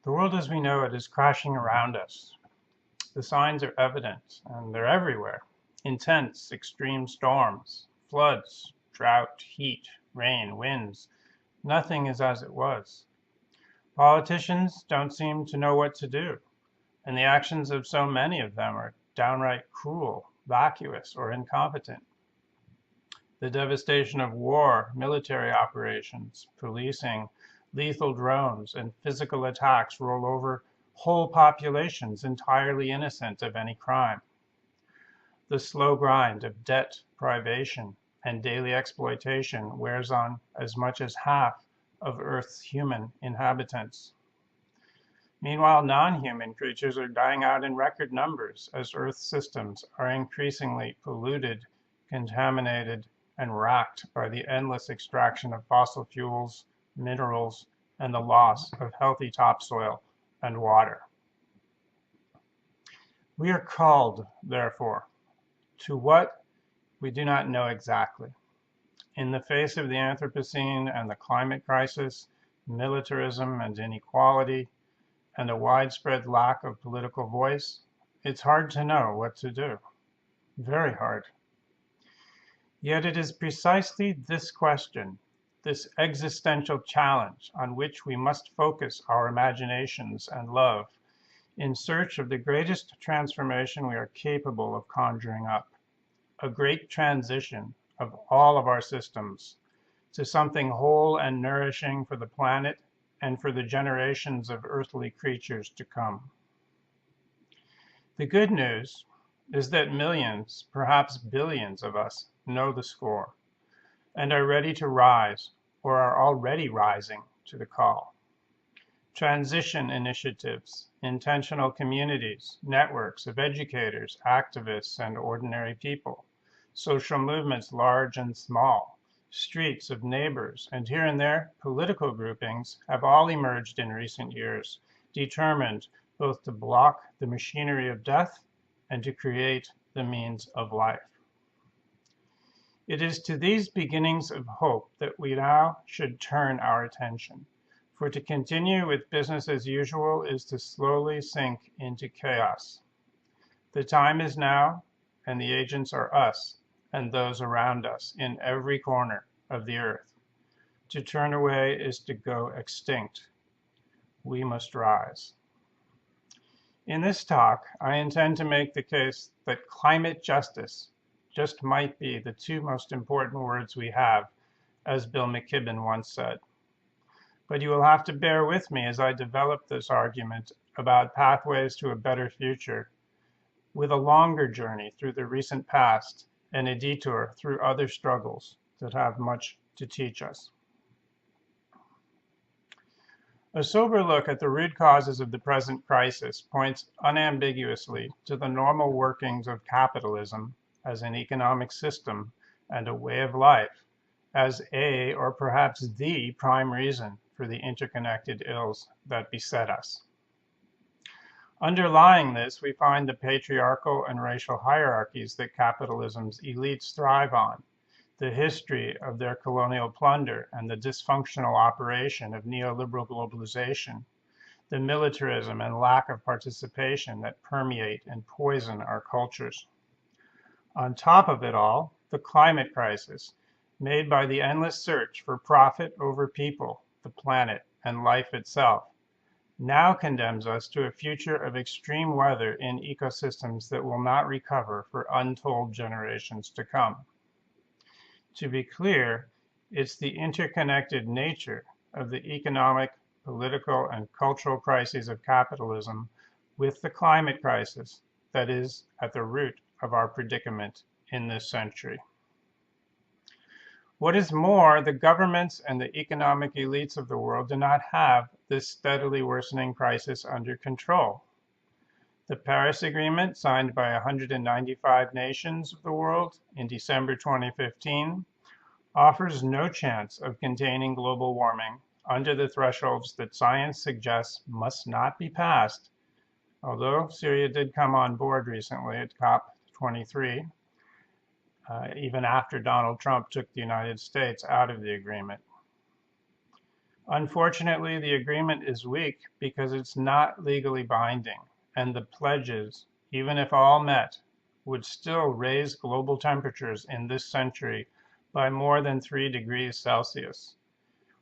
The world as we know it is crashing around us. The signs are evident, and they're everywhere. Intense, extreme storms, floods, drought, heat, rain, winds. Nothing is as it was. Politicians don't seem to know what to do, and the actions of so many of them are downright cruel, vacuous, or incompetent. The devastation of war, military operations, policing, lethal drones, and physical attacks roll over whole populations entirely innocent of any crime. The slow grind of debt, privation, and daily exploitation wears on as much as half of Earth's human inhabitants. Meanwhile, non-human creatures are dying out in record numbers as Earth systems are increasingly polluted, contaminated, and racked by the endless extraction of fossil fuels, minerals, and the loss of healthy topsoil and water. We are called, therefore, to what we do not know exactly. In the face of the Anthropocene and the climate crisis, militarism and inequality, and a widespread lack of political voice, it's hard to know what to do. Very hard. Yet it is precisely this question, this existential challenge, on which we must focus our imaginations and love in search of the greatest transformation we are capable of conjuring up, a great transition of all of our systems to something whole and nourishing for the planet and for the generations of earthly creatures to come. The good news is that millions, perhaps billions of us know the score and are ready to rise or are already rising to the call. Transition initiatives, intentional communities, networks of educators, activists, and ordinary people, social movements large and small, streets of neighbors, and here and there political groupings have all emerged in recent years, determined both to block the machinery of death and to create the means of life. It is to these beginnings of hope that we now should turn our attention, for to continue with business as usual is to slowly sink into chaos. The time is now, and the agents are us and those around us in every corner of the earth. To turn away is to go extinct. We must rise. In this talk, I intend to make the case that climate justice just might be the two most important words we have, as Bill McKibben once said. But you will have to bear with me as I develop this argument about pathways to a better future, with a longer journey through the recent past and a detour through other struggles that have much to teach us. A sober look at the root causes of the present crisis points unambiguously to the normal workings of capitalism as an economic system and a way of life, as a, or perhaps the, prime reason for the interconnected ills that beset us. Underlying this, we find the patriarchal and racial hierarchies that capitalism's elites thrive on, the history of their colonial plunder and the dysfunctional operation of neoliberal globalization, the militarism and lack of participation that permeate and poison our cultures. On top of it all, the climate crisis, made by the endless search for profit over people, the planet, and life itself, now condemns us to a future of extreme weather in ecosystems that will not recover for untold generations to come. To be clear, it's the interconnected nature of the economic, political, and cultural crises of capitalism with the climate crisis that is at the root of our predicament in this century. What is more, the governments and the economic elites of the world do not have this steadily worsening crisis under control. The Paris Agreement, signed by 195 nations of the world in December 2015, offers no chance of containing global warming under the thresholds that science suggests must not be passed, although Syria did come on board recently at COP23, even after Donald Trump took the United States out of the agreement. Unfortunately, the agreement is weak because it's not legally binding, and the pledges, even if all met, would still raise global temperatures in this century by more than 3 degrees Celsius,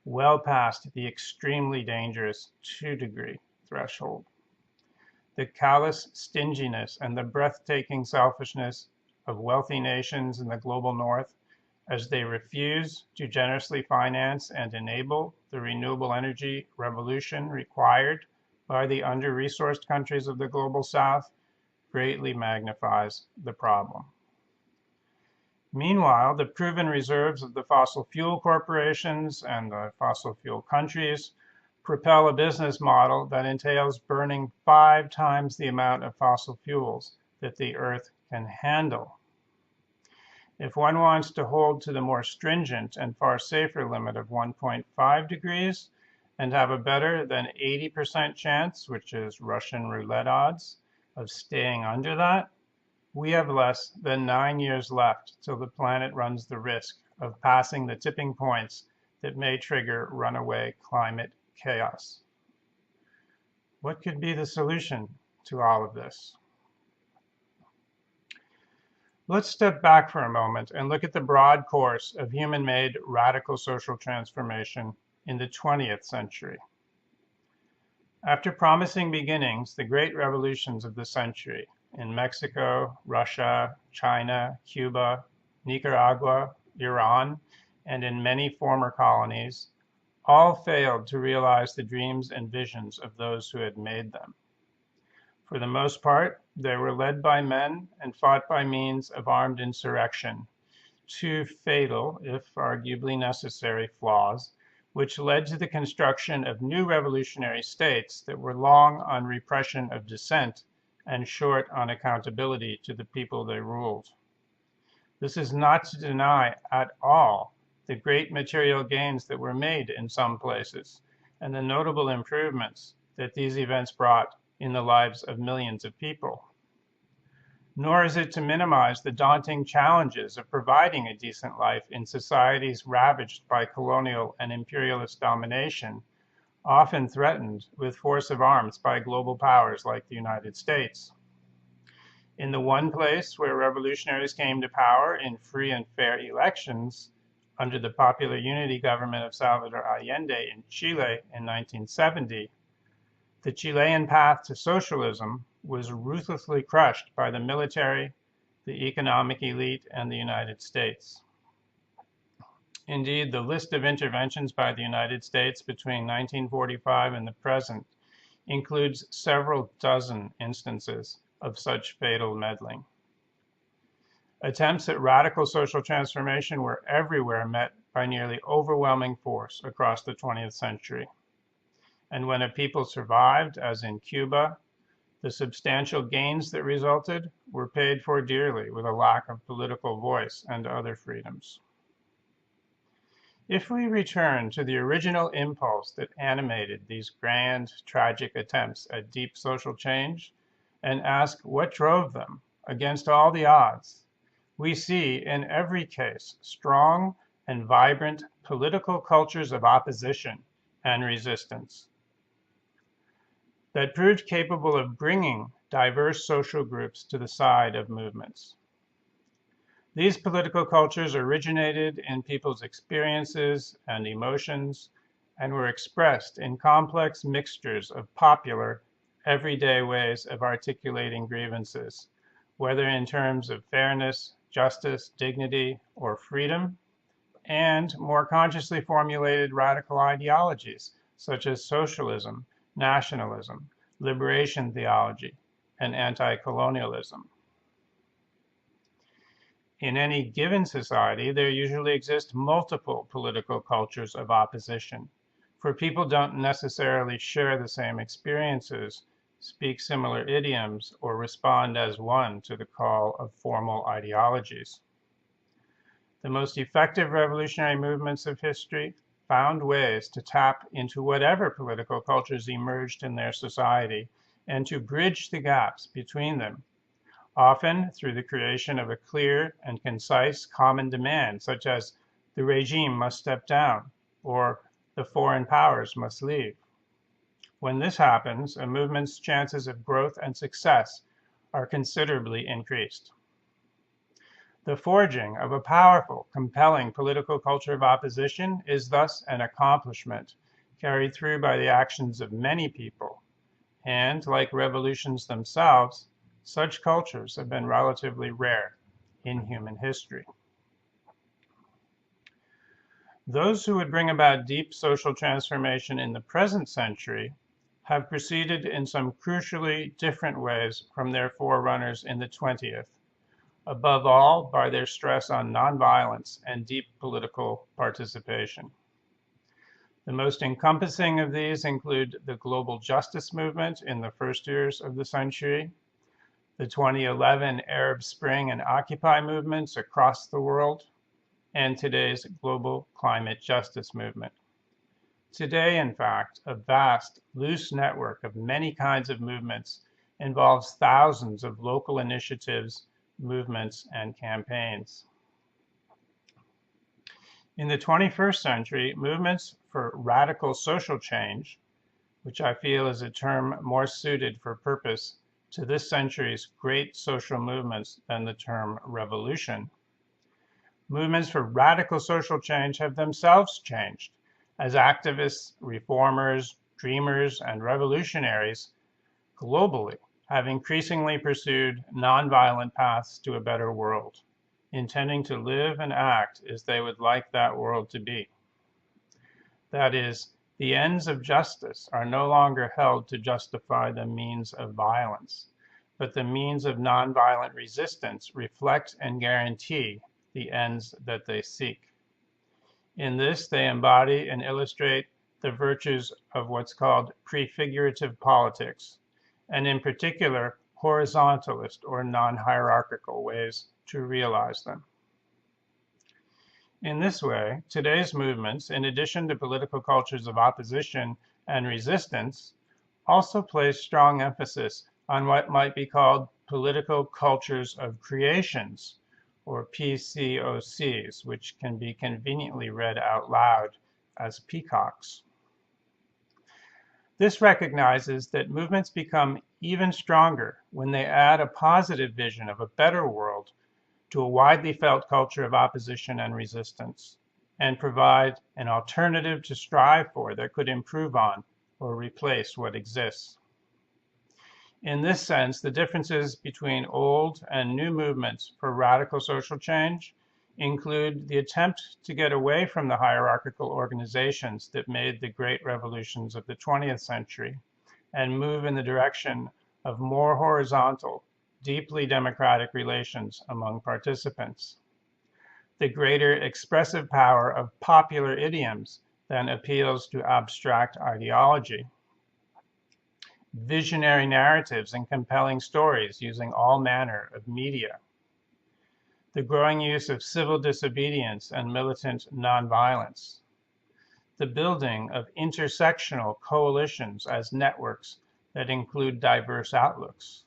well past the extremely dangerous 2-degree threshold. The callous stinginess and the breathtaking selfishness of wealthy nations in the global north, as they refuse to generously finance and enable the renewable energy revolution required by the under-resourced countries of the global south, greatly magnifies the problem. Meanwhile, the proven reserves of the fossil fuel corporations and the fossil fuel countries propel a business model that entails burning 5 times the amount of fossil fuels that the Earth can handle. If one wants to hold to the more stringent and far safer limit of 1.5 degrees and have a better than 80% chance, which is Russian roulette odds, of staying under that, we have less than 9 years left till the planet runs the risk of passing the tipping points that may trigger runaway climate chaos. What could be the solution to all of this? Let's step back for a moment and look at the broad course of human-made radical social transformation in the 20th century. After promising beginnings, the great revolutions of the century in Mexico, Russia, China, Cuba, Nicaragua, Iran, and in many former colonies, all failed to realize the dreams and visions of those who had made them. For the most part, they were led by men and fought by means of armed insurrection, 2 fatal, if arguably necessary, flaws, which led to the construction of new revolutionary states that were long on repression of dissent and short on accountability to the people they ruled. This is not to deny at all the great material gains that were made in some places and the notable improvements that these events brought in the lives of millions of people. Nor is it to minimize the daunting challenges of providing a decent life in societies ravaged by colonial and imperialist domination, often threatened with force of arms by global powers like the United States. In the one place where revolutionaries came to power in free and fair elections, under the Popular Unity government of Salvador Allende in Chile in 1970, the Chilean path to socialism was ruthlessly crushed by the military, the economic elite, and the United States. Indeed, the list of interventions by the United States between 1945 and the present includes several dozen instances of such fatal meddling. Attempts at radical social transformation were everywhere met by nearly overwhelming force across the 20th century. And when a people survived, as in Cuba, the substantial gains that resulted were paid for dearly with a lack of political voice and other freedoms. If we return to the original impulse that animated these grand, tragic attempts at deep social change and ask what drove them against all the odds, we see in every case strong and vibrant political cultures of opposition and resistance that proved capable of bringing diverse social groups to the side of movements. These political cultures originated in people's experiences and emotions and were expressed in complex mixtures of popular, everyday ways of articulating grievances, whether in terms of fairness, justice, dignity, or freedom, and more consciously formulated radical ideologies such as socialism, nationalism, liberation theology, and anti-colonialism. In any given society, there usually exist multiple political cultures of opposition, for people don't necessarily share the same experiences, speak similar idioms, or respond as one to the call of formal ideologies. The most effective revolutionary movements of history found ways to tap into whatever political cultures emerged in their society and to bridge the gaps between them, often through the creation of a clear and concise common demand, such as the regime must step down, or the foreign powers must leave. When this happens, a movement's chances of growth and success are considerably increased. The forging of a powerful, compelling political culture of opposition is thus an accomplishment carried through by the actions of many people, and, like revolutions themselves, such cultures have been relatively rare in human history. Those who would bring about deep social transformation in the present century have proceeded in some crucially different ways from their forerunners in the 20th, above all by their stress on nonviolence and deep political participation. The most encompassing of these include the global justice movement in the first years of the century, the 2011 Arab Spring and Occupy movements across the world, and today's global climate justice movement. Today, in fact, a vast, loose network of many kinds of movements involves thousands of local initiatives, movements, and campaigns. In the 21st century, movements for radical social change, which I feel is a term more suited for purpose to this century's great social movements than the term revolution. Movements for radical social change have themselves changed, as activists, reformers, dreamers, and revolutionaries globally have increasingly pursued nonviolent paths to a better world, intending to live and act as they would like that world to be. That is, the ends of justice are no longer held to justify the means of violence, but the means of nonviolent resistance reflect and guarantee the ends that they seek. In this, they embody and illustrate the virtues of what's called prefigurative politics, and in particular, horizontalist or non-hierarchical ways to realize them. In this way, today's movements, in addition to political cultures of opposition and resistance, also place strong emphasis on what might be called political cultures of creations, or PCOCs, which can be conveniently read out loud as peacocks. This recognizes that movements become even stronger when they add a positive vision of a better world to a widely felt culture of opposition and resistance, and provide an alternative to strive for that could improve on or replace what exists. In this sense, the differences between old and new movements for radical social change include the attempt to get away from the hierarchical organizations that made the great revolutions of the 20th century and move in the direction of more horizontal, deeply democratic relations among participants. The greater expressive power of popular idioms then appeals to abstract ideology. Visionary narratives and compelling stories using all manner of media. The growing use of civil disobedience and militant nonviolence. The building of intersectional coalitions as networks that include diverse outlooks.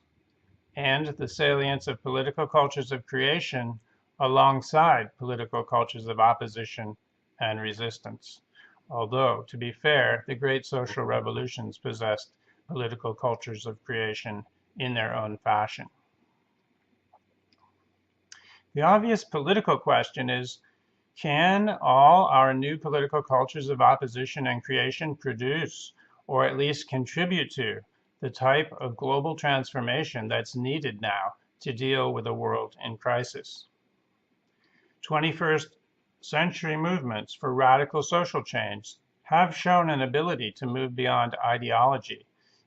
And the salience of political cultures of creation alongside political cultures of opposition and resistance. Although, to be fair, the great social revolutions possessed political cultures of creation in their own fashion. The obvious political question is, can all our new political cultures of opposition and creation produce, or at least contribute to, the type of global transformation that's needed now to deal with a world in crisis? 21st century movements for radical social change have shown an ability to move beyond ideology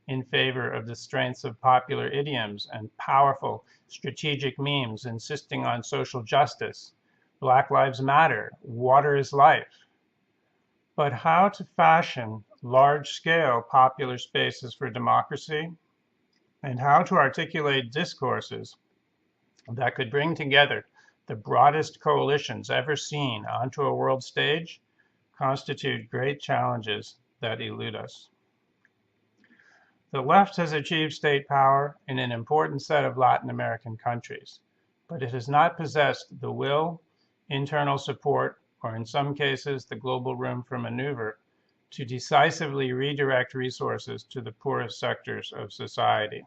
in favor of the strengths of popular idioms and powerful strategic memes insisting on social justice, Black Lives Matter, water is life. But how to fashion large-scale popular spaces for democracy, and how to articulate discourses that could bring together the broadest coalitions ever seen onto a world stage, constitute great challenges that elude us. The left has achieved state power in an important set of Latin American countries, but it has not possessed the will, internal support, or in some cases the global room for maneuver to decisively redirect resources to the poorest sectors of society.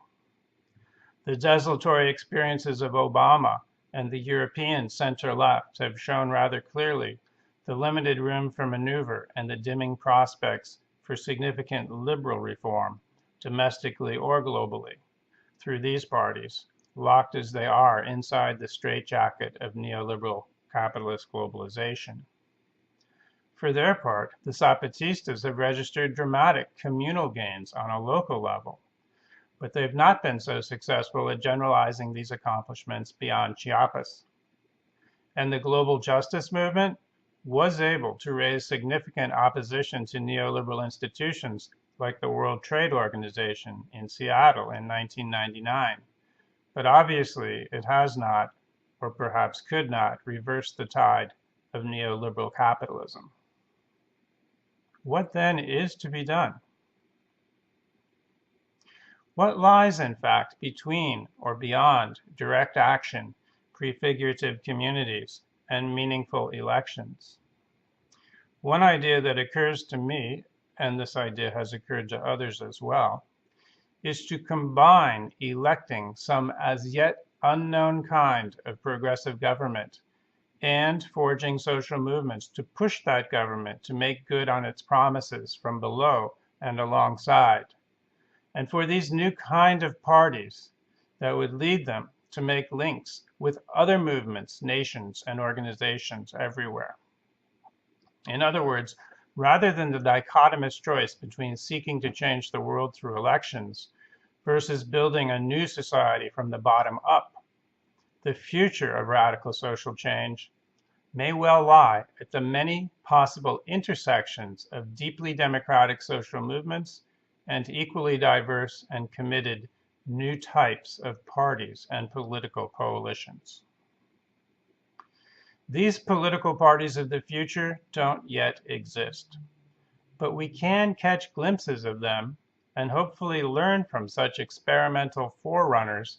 The desultory experiences of Obama and the European center-left have shown rather clearly the limited room for maneuver and the dimming prospects for significant liberal reform, domestically or globally, through these parties, locked as they are inside the straitjacket of neoliberal capitalist globalization. For their part, the Zapatistas have registered dramatic communal gains on a local level, but they've not been so successful at generalizing these accomplishments beyond Chiapas. And the global justice movement was able to raise significant opposition to neoliberal institutions like the World Trade Organization in Seattle in 1999. But obviously, it has not, or perhaps could not, reverse the tide of neoliberal capitalism. What then is to be done? What lies, in fact, between or beyond direct action, prefigurative communities, and meaningful elections? One idea that occurs to me, and this idea has occurred to others as well, is to combine electing some as yet unknown kind of progressive government and forging social movements to push that government to make good on its promises from below and alongside. And for these new kind of parties that would lead them to make links with other movements, nations, and organizations everywhere. In other words, rather than the dichotomous choice between seeking to change the world through elections versus building a new society from the bottom up, the future of radical social change may well lie at the many possible intersections of deeply democratic social movements and equally diverse and committed new types of parties and political coalitions. These political parties of the future don't yet exist, but we can catch glimpses of them and hopefully learn from such experimental forerunners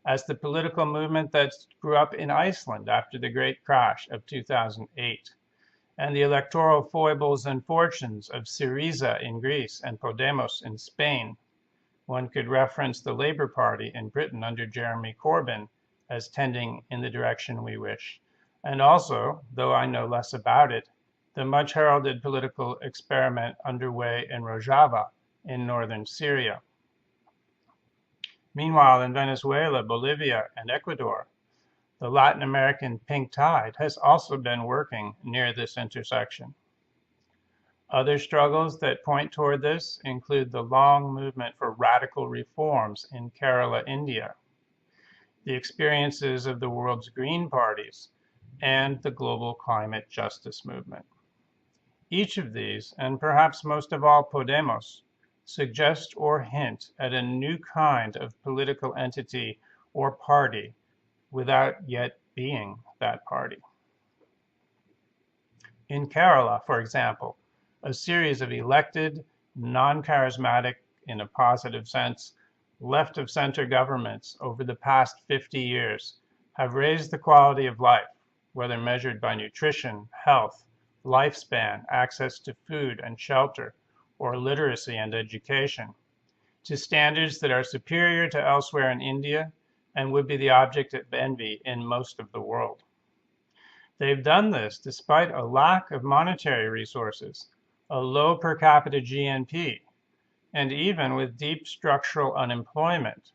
as the political movement that grew up in Iceland after the great crash of 2008, and the electoral foibles and fortunes of Syriza in Greece and Podemos in Spain. One could reference the Labour Party in Britain under Jeremy Corbyn as tending in the direction we wish, and also, though I know less about it, the much heralded political experiment underway in Rojava in northern Syria. Meanwhile, in Venezuela, Bolivia, and Ecuador, the Latin American pink tide has also been working near this intersection. Other struggles that point toward this include the long movement for radical reforms in Kerala, India, the experiences of the world's green parties, and the global climate justice movement. Each of these, and perhaps most of all Podemos, suggest or hint at a new kind of political entity or party without yet being that party. In Kerala, for example, a series of elected, non-charismatic, in a positive sense, left-of-center governments over the past 50 years have raised the quality of life, whether measured by nutrition, health, lifespan, access to food and shelter, or literacy and education, to standards that are superior to elsewhere in India and would be the object of envy in most of the world. They've done this despite a lack of monetary resources, a low per capita GNP, and even with deep structural unemployment,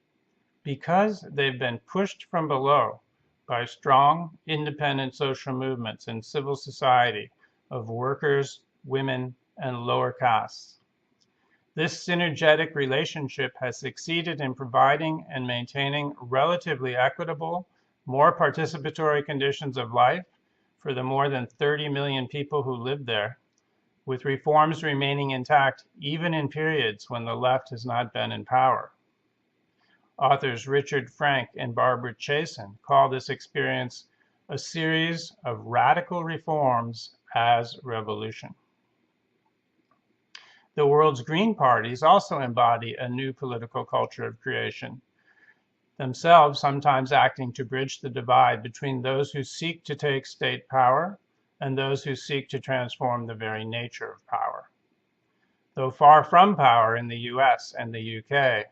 because they've been pushed from below by strong, independent social movements and civil society of workers, women, and lower castes. This synergetic relationship has succeeded in providing and maintaining relatively equitable, more participatory conditions of life for the more than 30 million people who live there, with reforms remaining intact even in periods when the left has not been in power. Authors Richard Frank and Barbara Chasen call this experience a series of radical reforms as revolution. The world's green parties also embody a new political culture of creation, themselves sometimes acting to bridge the divide between those who seek to take state power and those who seek to transform the very nature of power. Though far from power in the US and the UK,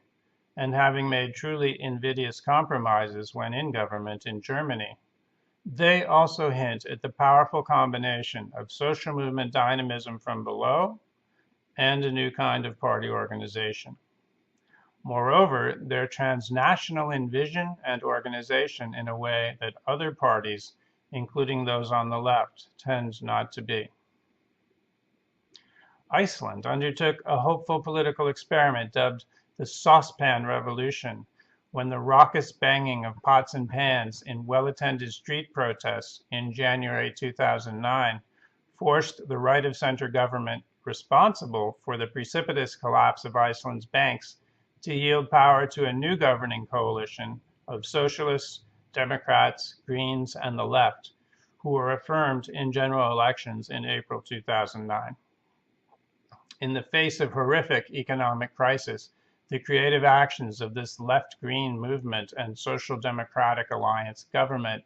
and having made truly invidious compromises when in government in Germany, they also hint at the powerful combination of social movement dynamism from below and a new kind of party organization. Moreover, they're transnational in vision and organization in a way that other parties, including those on the left, tend not to be. Iceland undertook a hopeful political experiment dubbed the Saucepan Revolution, when the raucous banging of pots and pans in well-attended street protests in January 2009 forced the right-of-center government responsible for the precipitous collapse of Iceland's banks to yield power to a new governing coalition of socialists, Democrats, Greens, and the left, who were affirmed in general elections in April 2009. In the face of horrific economic crisis, the creative actions of this left-green movement and social democratic alliance government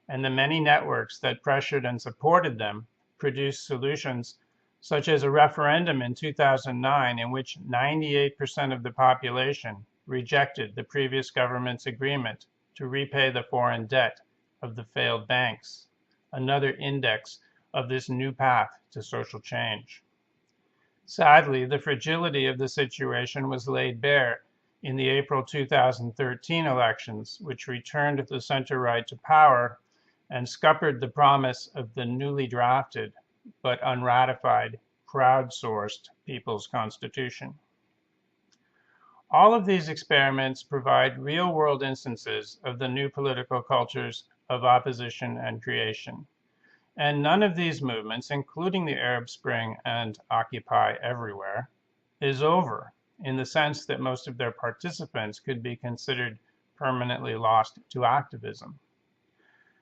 and the many networks that pressured and supported them produced solutions such as a referendum in 2009 in which 98% of the population rejected the previous government's agreement to repay the foreign debt of the failed banks, another index of this new path to social change. Sadly, the fragility of the situation was laid bare in the April 2013 elections, which returned the center-right to power and scuppered the promise of the newly drafted but unratified, crowdsourced People's Constitution. All of these experiments provide real-world instances of the new political cultures of opposition and creation. And none of these movements, including the Arab Spring and Occupy Everywhere, is over, in the sense that most of their participants could be considered permanently lost to activism.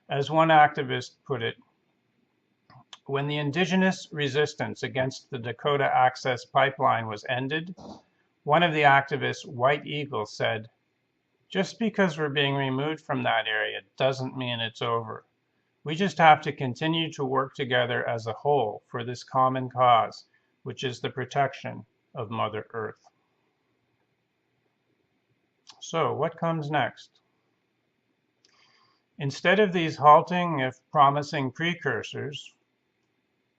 As one activist put it, when the indigenous resistance against the Dakota Access Pipeline was ended, one of the activists, White Eagle, said, "Just because we're being removed from that area doesn't mean it's over. We just have to continue to work together as a whole for this common cause, which is the protection of Mother Earth." So, what comes next? Instead of these halting, if promising precursors,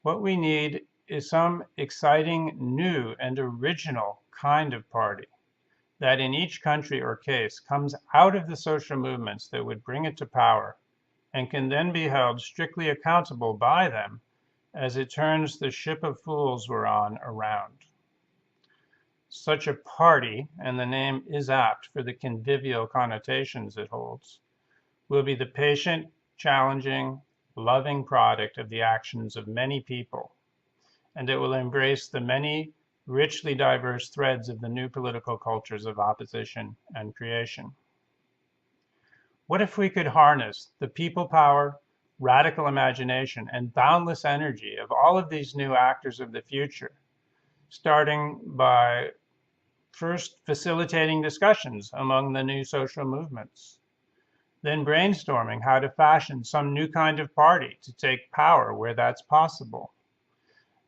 what we need is some exciting, new, and original kind of party that in each country or case comes out of the social movements that would bring it to power and can then be held strictly accountable by them as it turns the ship of fools we're on around. Such a party, and the name is apt for the convivial connotations it holds, will be the patient, challenging, loving product of the actions of many people, and it will embrace the many richly diverse threads of the new political cultures of opposition and creation. What if we could harness the people power, radical imagination, and boundless energy of all of these new actors of the future, starting by first facilitating discussions among the new social movements, then brainstorming how to fashion some new kind of party to take power where that's possible,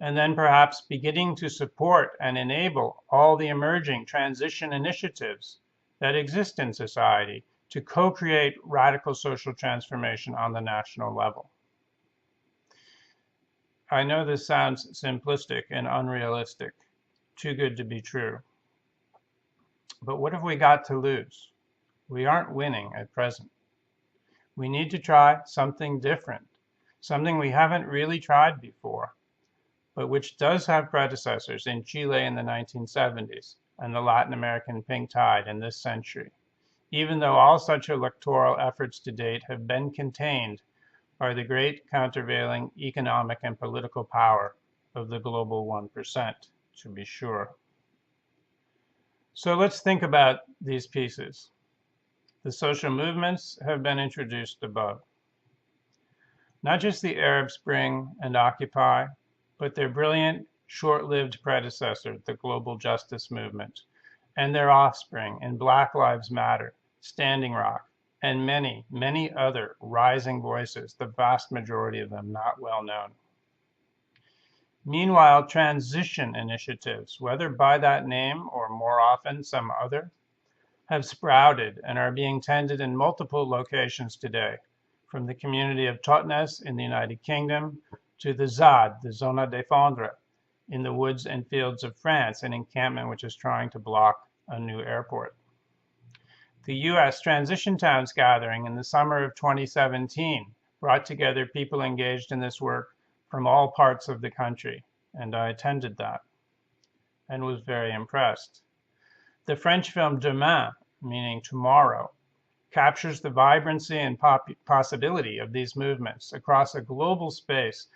and then perhaps beginning to support and enable all the emerging transition initiatives that exist in society to co-create radical social transformation on the national level. I know this sounds simplistic and unrealistic, too good to be true. But what have we got to lose? We aren't winning at present. We need to try something different, something we haven't really tried before, but which does have predecessors in Chile in the 1970s and the Latin American pink tide in this century, even though all such electoral efforts to date have been contained by the great countervailing economic and political power of the global 1%, to be sure. So let's think about these pieces. The social movements have been introduced above. Not just the Arab Spring and Occupy, but their brilliant, short-lived predecessor, the Global Justice Movement, and their offspring in Black Lives Matter, Standing Rock, and many, many other rising voices, the vast majority of them not well known. Meanwhile, transition initiatives, whether by that name or more often some other, have sprouted and are being tended in multiple locations today, from the community of Totnes in the United Kingdom to the ZAD, the Zona Défendre, in the woods and fields of France, an encampment which is trying to block a new airport. The U.S. Transition Towns Gathering in the summer of 2017 brought together people engaged in this work from all parts of the country, and I attended that and was very impressed. The French film Demain, meaning tomorrow, captures the vibrancy and possibility of these movements across a global space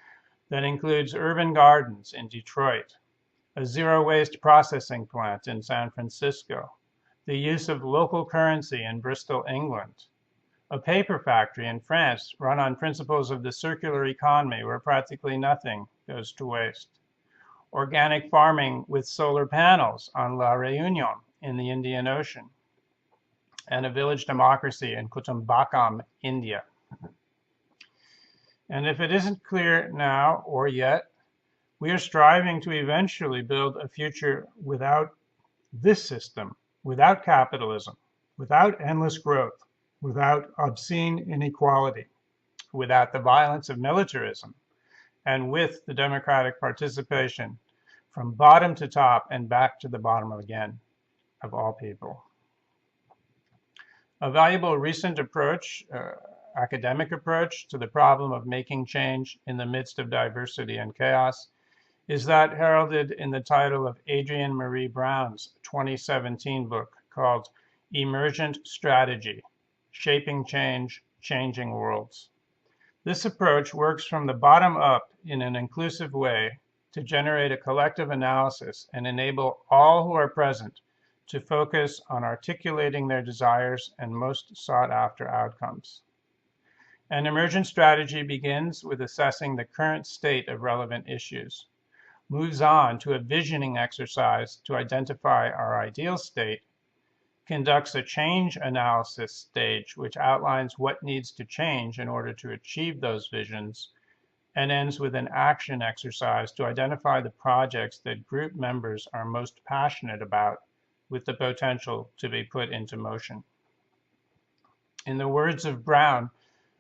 that includes urban gardens in Detroit, a zero-waste processing plant in San Francisco, the use of local currency in Bristol, England, a paper factory in France run on principles of the circular economy where practically nothing goes to waste, organic farming with solar panels on La Réunion in the Indian Ocean, and a village democracy in Kutumbakam, India. And if it isn't clear now or yet, we are striving to eventually build a future without this system, without capitalism, without endless growth, without obscene inequality, without the violence of militarism, and with the democratic participation from bottom to top and back to the bottom again of all people. A valuable recent approach, academic approach to the problem of making change in the midst of diversity and chaos is that heralded in the title of Adrienne Marie Brown's 2017 book called Emergent Strategy: Shaping Change, Changing Worlds. This approach works from the bottom up in an inclusive way to generate a collective analysis and enable all who are present to focus on articulating their desires and most sought after outcomes. An emergent strategy begins with assessing the current state of relevant issues, moves on to a visioning exercise to identify our ideal state, conducts a change analysis stage which outlines what needs to change in order to achieve those visions, and ends with an action exercise to identify the projects that group members are most passionate about with the potential to be put into motion. In the words of Brown,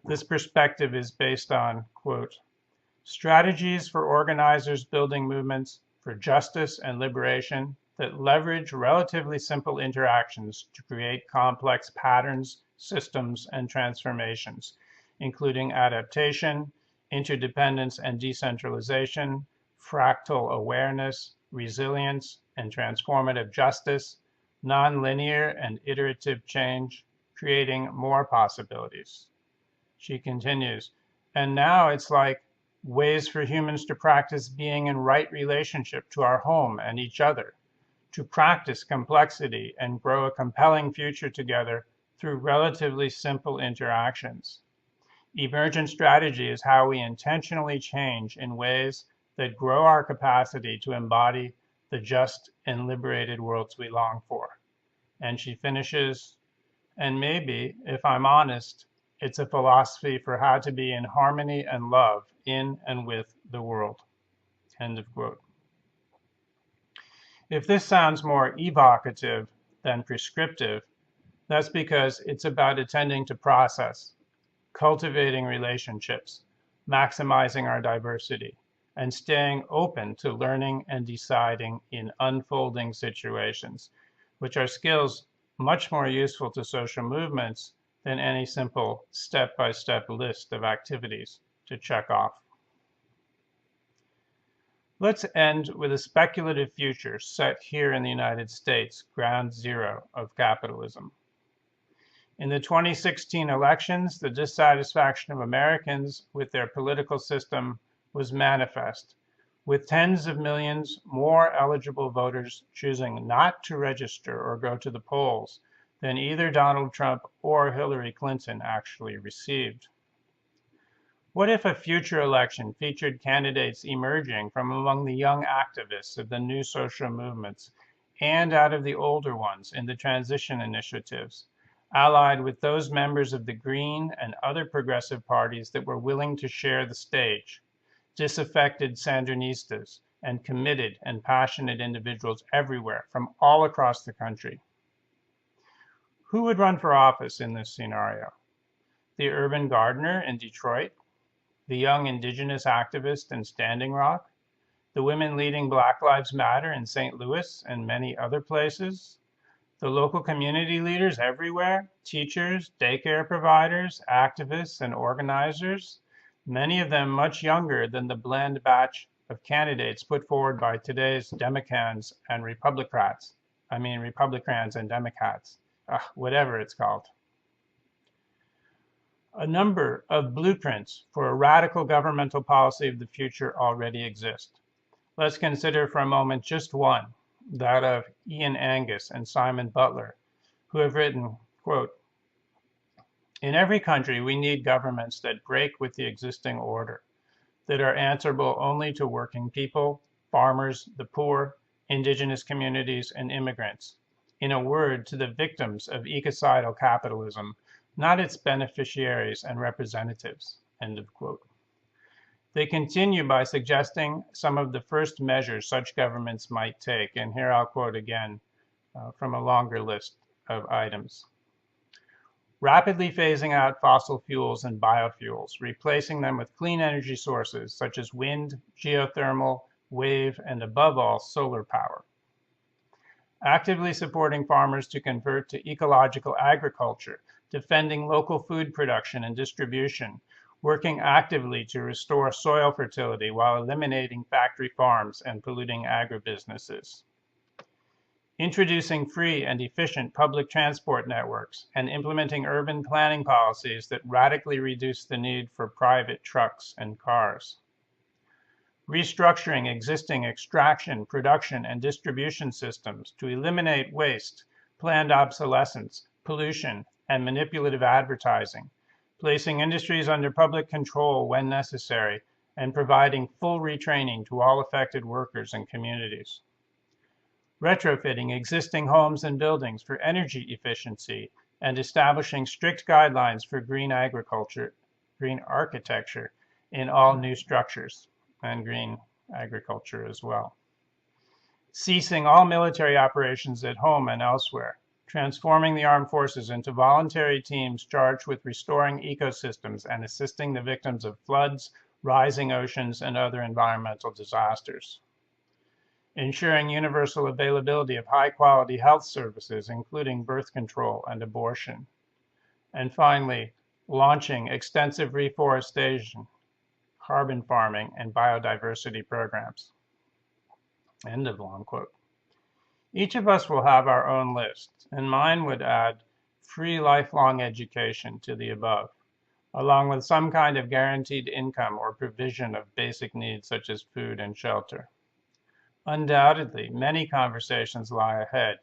this perspective is based on, quote, strategies for organizers building movements for justice and liberation that leverage relatively simple interactions to create complex patterns, systems, and transformations, including adaptation, interdependence and decentralization, fractal awareness, resilience, and transformative justice, nonlinear and iterative change, creating more possibilities. She continues, and now it's like ways for humans to practice being in right relationship to our home and each other, to practice complexity and grow a compelling future together through relatively simple interactions. Emergent strategy is how we intentionally change in ways that grow our capacity to embody the just and liberated worlds we long for. And she finishes, and maybe, if I'm honest, it's a philosophy for how to be in harmony and love in and with the world. End of quote. If this sounds more evocative than prescriptive, that's because it's about attending to process, cultivating relationships, maximizing our diversity, and staying open to learning and deciding in unfolding situations, which are skills much more useful to social movements than any simple step-by-step list of activities to check off. Let's end with a speculative future set here in the United States, ground zero of capitalism. In the 2016 elections, the dissatisfaction of Americans with their political system was manifest, with tens of millions more eligible voters choosing not to register or go to the polls than either Donald Trump or Hillary Clinton actually received. What if a future election featured candidates emerging from among the young activists of the new social movements and out of the older ones in the transition initiatives, allied with those members of the Green and other progressive parties that were willing to share the stage, disaffected Sandinistas, and committed and passionate individuals everywhere from all across the country. Who would run for office in this scenario? The urban gardener in Detroit? The young indigenous activist in Standing Rock? The women leading Black Lives Matter in St. Louis and many other places? The local community leaders everywhere? Teachers, daycare providers, activists, and organizers? Many of them much younger than the blend batch of candidates put forward by today's Democrats and Republicans. Republicans and Democrats, whatever it's called. A number of blueprints for a radical governmental policy of the future already exist. Let's consider for a moment just one, that of Ian Angus and Simon Butler, who have written, quote, "In every country, we need governments that break with the existing order, that are answerable only to working people, farmers, the poor, indigenous communities, and immigrants. In a word, to the victims of ecocidal capitalism, not its beneficiaries and representatives," end of quote. They continue by suggesting some of the first measures such governments might take, and here I'll quote again from a longer list of items. Rapidly phasing out fossil fuels and biofuels, replacing them with clean energy sources such as wind, geothermal, wave, and above all, solar power. Actively supporting farmers to convert to ecological agriculture, defending local food production and distribution, working actively to restore soil fertility while eliminating factory farms and polluting agribusinesses. Introducing free and efficient public transport networks and implementing urban planning policies that radically reduce the need for private trucks and cars. Restructuring existing extraction, production, and distribution systems to eliminate waste, planned obsolescence, pollution, and manipulative advertising, placing industries under public control when necessary, and providing full retraining to all affected workers and communities. Retrofitting existing homes and buildings for energy efficiency and establishing strict guidelines for green architecture in all new structures, and green agriculture as well. Ceasing all military operations at home and elsewhere, transforming the armed forces into voluntary teams charged with restoring ecosystems and assisting the victims of floods, rising oceans, and other environmental disasters. Ensuring universal availability of high-quality health services, including birth control and abortion. And finally, launching extensive reforestation, carbon farming, and biodiversity programs. End of long quote. Each of us will have our own list, and mine would add free lifelong education to the above, along with some kind of guaranteed income or provision of basic needs such as food and shelter. Undoubtedly, many conversations lie ahead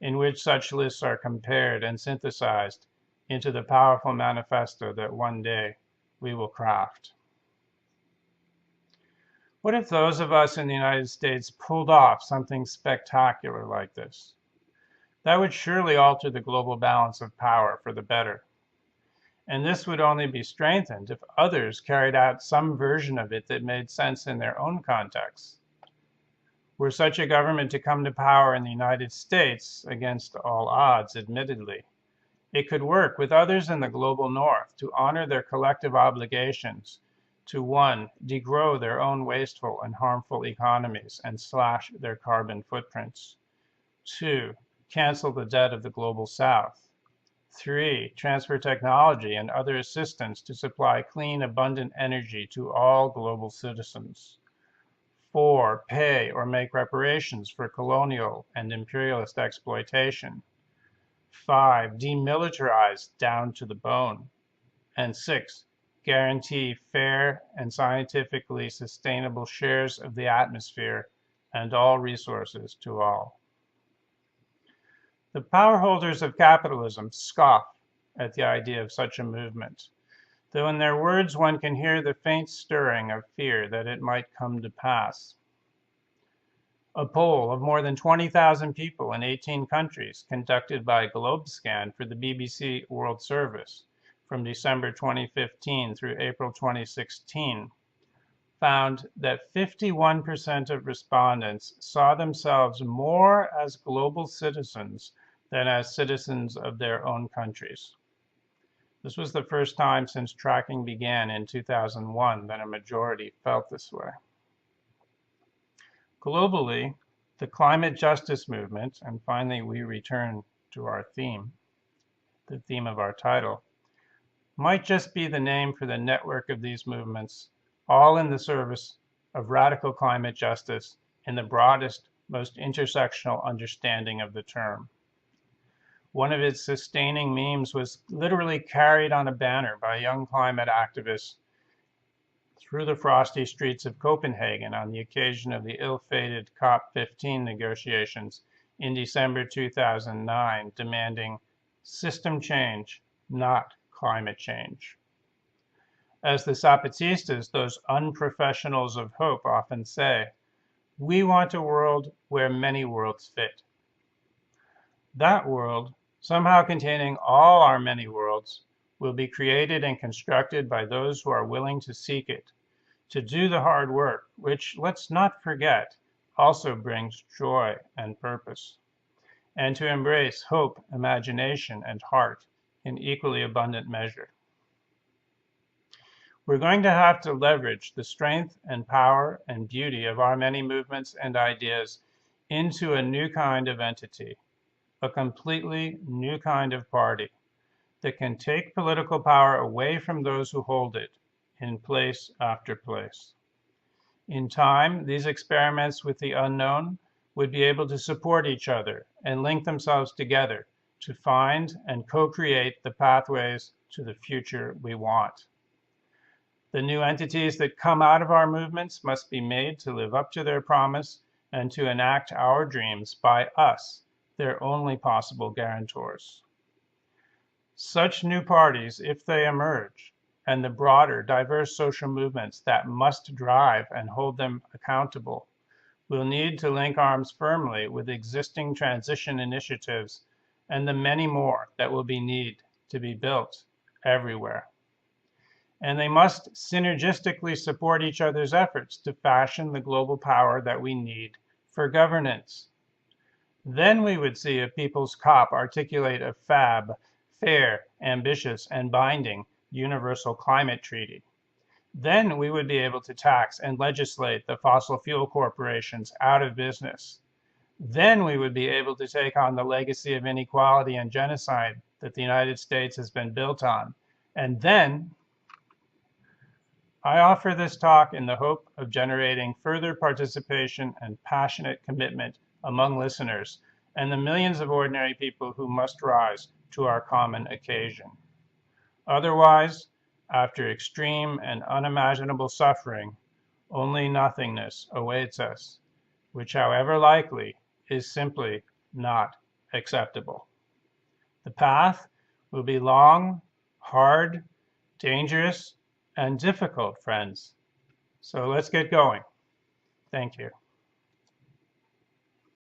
in which such lists are compared and synthesized into the powerful manifesto that one day we will craft. What if those of us in the United States pulled off something spectacular like this? That would surely alter the global balance of power for the better. And this would only be strengthened if others carried out some version of it that made sense in their own contexts. Were such a government to come to power in the United States, against all odds, admittedly, it could work with others in the global north to honor their collective obligations to 1, degrow their own wasteful and harmful economies and slash their carbon footprints. 2, cancel the debt of the global south. 3, transfer technology and other assistance to supply clean, abundant energy to all global citizens. 4, pay or make reparations for colonial and imperialist exploitation. 5, demilitarize down to the bone. And 6, guarantee fair and scientifically sustainable shares of the atmosphere and all resources to all. The power holders of capitalism scoff at the idea of such a movement, though in their words one can hear the faint stirring of fear that it might come to pass. A poll of more than 20,000 people in 18 countries conducted by GlobeScan for the BBC World Service from December 2015 through April 2016 found that 51% of respondents saw themselves more as global citizens than as citizens of their own countries. This was the first time since tracking began in 2001 that a majority felt this way. Globally, the climate justice movement, and finally we return to our theme, the theme of our title, might just be the name for the network of these movements, all in the service of radical climate justice in the broadest, most intersectional understanding of the term. One of its sustaining memes was literally carried on a banner by young climate activists through the frosty streets of Copenhagen on the occasion of the ill-fated COP15 negotiations in December 2009, demanding system change, not climate change. As the Zapatistas, those unprofessionals of hope, often say, we want a world where many worlds fit. That world, somehow containing all our many worlds, will be created and constructed by those who are willing to seek it, to do the hard work, which, let's not forget, also brings joy and purpose, and to embrace hope, imagination, and heart in equally abundant measure. We're going to have to leverage the strength and power and beauty of our many movements and ideas into a new kind of entity, a completely new kind of party that can take political power away from those who hold it in place after place. In time, these experiments with the unknown would be able to support each other and link themselves together to find and co-create the pathways to the future we want. The new entities that come out of our movements must be made to live up to their promise and to enact our dreams by us, their only possible guarantors. Such new parties, if they emerge, and the broader, diverse social movements that must drive and hold them accountable, will need to link arms firmly with existing transition initiatives and the many more that will be needed to be built everywhere. And they must synergistically support each other's efforts to fashion the global power that we need for governance. Then we would see a People's COP articulate a fair, ambitious, and binding universal climate treaty. Then we would be able to tax and legislate the fossil fuel corporations out of business. Then we would be able to take on the legacy of inequality and genocide that the United States has been built on. And then I offer this talk in the hope of generating further participation and passionate commitment among listeners and the millions of ordinary people who must rise to our common occasion. Otherwise, after extreme and unimaginable suffering, only nothingness awaits us, which, however likely, is simply not acceptable. The path will be long, hard, dangerous, and difficult, friends. So let's get going. Thank you.